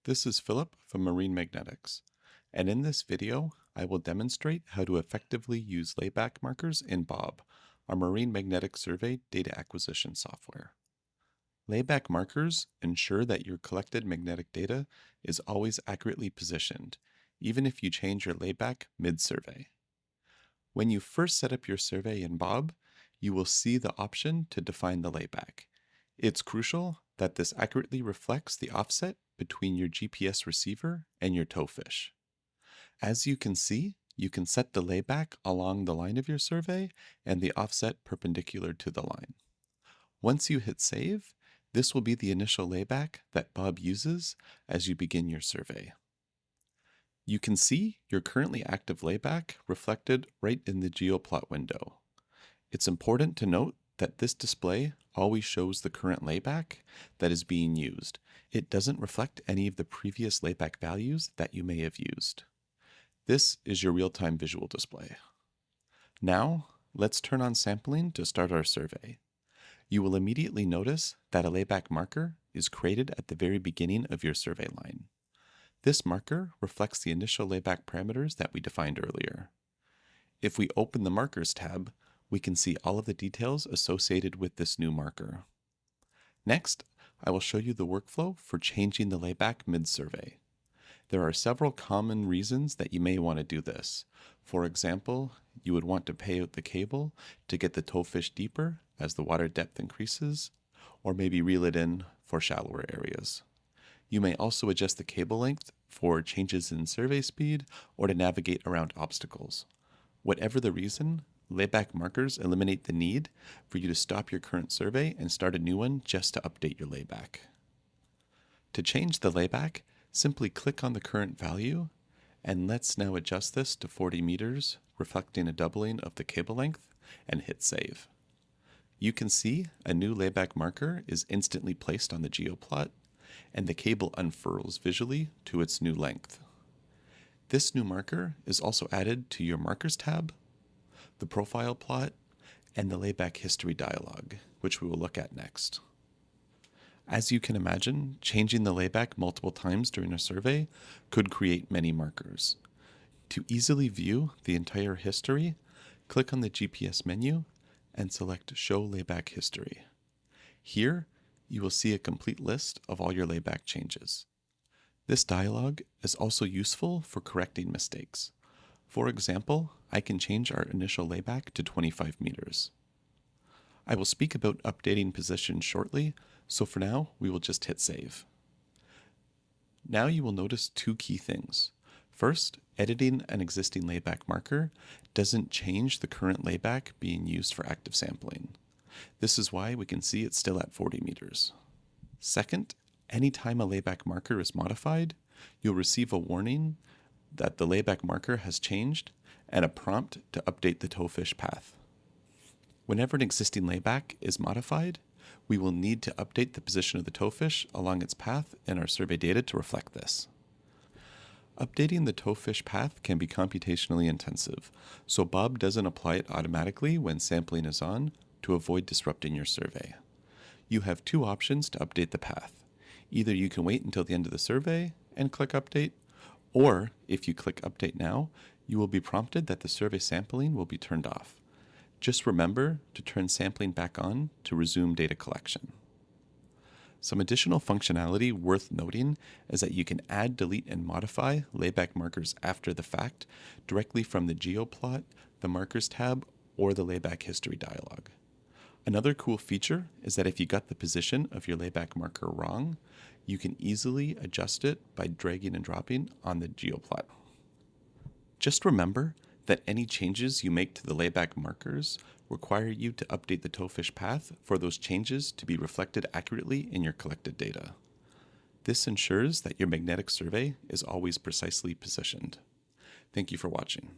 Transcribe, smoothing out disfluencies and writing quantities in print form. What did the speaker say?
This is Philip from Marine Magnetics, and in this video I will demonstrate how to effectively use layback markers in Bob, our marine magnetic survey data acquisition software. Layback markers ensure that your collected magnetic data is always accurately positioned, even if you change your layback mid-survey. When you first set up your survey in Bob, you will see the option to define the layback. It's crucial that this accurately reflects the offset between your GPS receiver and your towfish. As you can see, you can set the layback along the line of your survey and the offset perpendicular to the line. Once you hit save, this will be the initial layback that Bob uses as you begin your survey. You can see your currently active layback reflected right in the GeoPlot window. It's important to note that this display always shows the current layback that is being used. It doesn't reflect any of the previous layback values that you may have used. This is your real-time visual display. Now, let's turn on sampling to start our survey. You will immediately notice that a layback marker is created at the very beginning of your survey line. This marker reflects the initial layback parameters that we defined earlier. If we open the Markers tab, we can see all of the details associated with this new marker. Next, I will show you the workflow for changing the layback mid-survey. There are several common reasons that you may want to do this. For example, you would want to pay out the cable to get the towfish deeper as the water depth increases, or maybe reel it in for shallower areas. You may also adjust the cable length for changes in survey speed or to navigate around obstacles. Whatever the reason, layback markers eliminate the need for you to stop your current survey and start a new one just to update your layback. To change the layback, simply click on the current value, and let's now adjust this to 40 meters, reflecting a doubling of the cable length, and hit save. You can see a new layback marker is instantly placed on the GeoPlot, and the cable unfurls visually to its new length. This new marker is also added to your Markers tab, the profile plot, and the layback history dialog, which we will look at next. As you can imagine, changing the layback multiple times during a survey could create many markers. To easily view the entire history, click on the GPS menu and select Show Layback History. Here, you will see a complete list of all your layback changes. This dialog is also useful for correcting mistakes. For example, I can change our initial layback to 25 meters. I will speak about updating position shortly, so for now, we will just hit save. Now you will notice two key things. First, editing an existing layback marker doesn't change the current layback being used for active sampling. This is why we can see it's still at 40 meters. Second, anytime a layback marker is modified, you'll receive a warning that the layback marker has changed and a prompt to update the towfish path. Whenever an existing layback is modified, we will need to update the position of the towfish along its path in our survey data to reflect this. Updating the towfish path can be computationally intensive, so Bob doesn't apply it automatically when sampling is on to avoid disrupting your survey. You have two options to update the path. Either you can wait until the end of the survey and click Update, or if you click Update now, you will be prompted that the survey sampling will be turned off. Just remember to turn sampling back on to resume data collection. Some additional functionality worth noting is that you can add, delete, and modify layback markers after the fact directly from the GeoPlot, the Markers tab, or the layback history dialog. Another cool feature is that if you got the position of your layback marker wrong, you can easily adjust it by dragging and dropping on the GeoPlot. Just remember that any changes you make to the layback markers require you to update the towfish path for those changes to be reflected accurately in your collected data. This ensures that your magnetic survey is always precisely positioned. Thank you for watching.